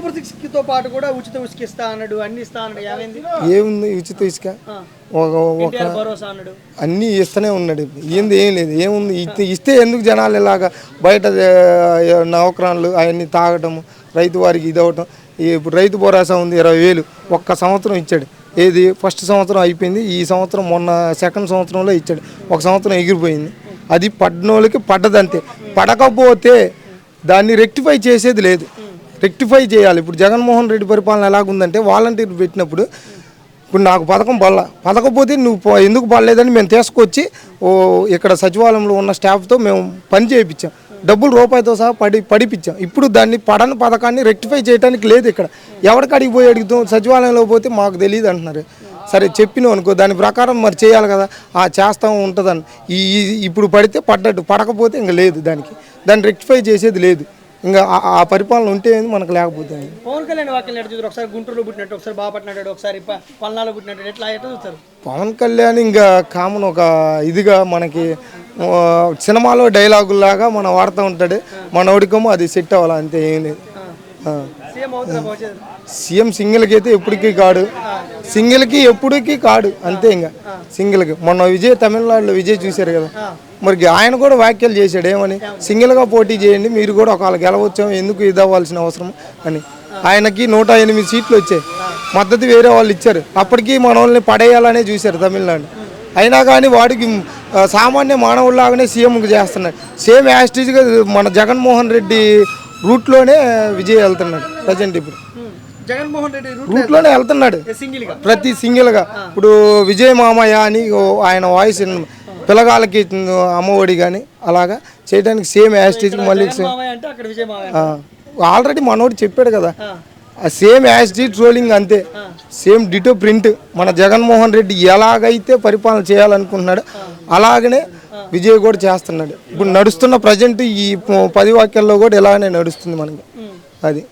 Super 6తో పాటు కూడా ఉచిత ఇసుక ఇస్తా అన్నాడు, అన్ని ఇస్తా అన్నాడు. ఏముంది ఉచిత ఇసుక? అన్నీ ఇస్తూనే ఉన్నాడు. ఏంది ఏం లేదు. ఏముంది ఇస్తే ఎందుకు జనాలు ఇలాగా బయట నౌకరాన్లు అవన్నీ తాగటము, రైతు వారికి ఇది అవటం. ఇప్పుడు రైతు భరోసా ఉంది 20,000 ఒక్క సంవత్సరం ఇచ్చాడు. ఏది ఫస్ట్ సంవత్సరం అయిపోయింది, ఈ సంవత్సరం మొన్న సెకండ్ సంవత్సరంలో ఇచ్చాడు. ఒక సంవత్సరం ఎగిరిపోయింది. అది పడినోళ్ళకి పడ్డదంతే. పడకపోతే దాన్ని రెక్టిఫై చేసేది లేదు. రెక్టిఫై చేయాలి. ఇప్పుడు జగన్మోహన్ రెడ్డి పరిపాలన ఎలాగుందంటే వాలంటీర్ పెట్టినప్పుడు ఇప్పుడు నాకు పథకం పడకపోతే నువ్వు ఎందుకు పడలేదని మేము తీసుకొచ్చి ఇక్కడ సచివాలయంలో ఉన్న స్టాఫ్తో మేము పని చేయించాం. డబ్బులు రూపాయితో సహా పడిపించాం. ఇప్పుడు దాన్ని పడని పథకాన్ని రెక్టిఫై చేయడానికి లేదు. ఇక్కడ ఎవరికి అడిగిపోయి అడుగుతాం? సచివాలయంలో పోతే మాకు తెలియదు అంటున్నారు. సరే చెప్పినావు అనుకో, దాని ప్రకారం మరి చేయాలి కదా. చేస్తాం ఉంటుందని ఇప్పుడు పడితే పడ్డట్టు, పడకపోతే ఇంకా లేదు. దాన్ని రెక్టిఫై చేసేది లేదు. ఇంకా ఆ పరిపాలన ఉంటే మనకు లేకపోతే. పవన్ కళ్యాణ్ వాక్యం చూస్తారు, ఒకసారి గుంటూరులో పుట్టినట్టు, ఒకసారి బాపట్నాడు, ఒకసారి పల్నాలో పుట్టినట్టు, ఎట్లా చూస్తారు? పవన్ కళ్యాణ్ ఇంకా కామన్ ఒక ఇదిగా మనకి సినిమాలో డైలాగుల్లాగా మనం వాడుతూ ఉంటాడు. మనోడికేమో అది సెట్ అవ్వాలి, అంతే. ఏం లేదు. సీఎం సింగిల్కి అయితే ఎప్పటికీ కాడు, ఎప్పటికీ కాడు, అంతే. ఇంకా సింగిల్కి మొన్న తమిళనాడులో విజయ్ చూశారు కదా, మరి ఆయన కూడా వ్యాఖ్యలు చేశాడు. ఏమని? సింగిల్గా పోటీ చేయండి, మీరు కూడా ఒకవేళ గెలవచ్చాము, ఎందుకు ఇది అవ్వాల్సిన అవసరం అని. ఆయనకి 108 సీట్లు వచ్చాయి. మద్దతు వేరే వాళ్ళు ఇచ్చారు. అప్పటికి మన వాళ్ళని పడేయాలనే చూశారు తమిళనాడు. అయినా కానీ వాడికి సామాన్య మానవుల్లాగానే సీఎంకి చేస్తున్నాడు. సేమ్ యాస్టీజ్గా మన జగన్మోహన్ రెడ్డి రూట్లోనే విజయ్ వెళ్తున్నాడు ప్రజెంట్. ఇప్పుడు జగన్మోహన్ రెడ్డి రూట్లోనే వెళ్తున్నాడు ప్రతి సింగిల్గా. ఇప్పుడు విజయ్ మామయ్య అని ఆయన వాయిస్ పిల్లగాళ్ళకి అమ్మఒడి కానీ అలాగా చేయడానికి సేమ్ యాస్టీజ్కి మళ్ళీ ఆల్రెడీ మనోడు చెప్పాడు కదా, సేమ్ యాస్టీజ్ ట్రోలింగ్, అంతే. Same ditto print. మన జగన్మోహన్ రెడ్డి ఎలాగైతే పరిపాలన చేయాలనుకుంటున్నాడు అలాగనే విజయ్ కూడా చేస్తున్నాడు. ఇప్పుడు నడుస్తున్న ప్రజెంట్ ఈ 10 వాక్యాల్లో కూడా ఇలానే నడుస్తుంది మనకి. అది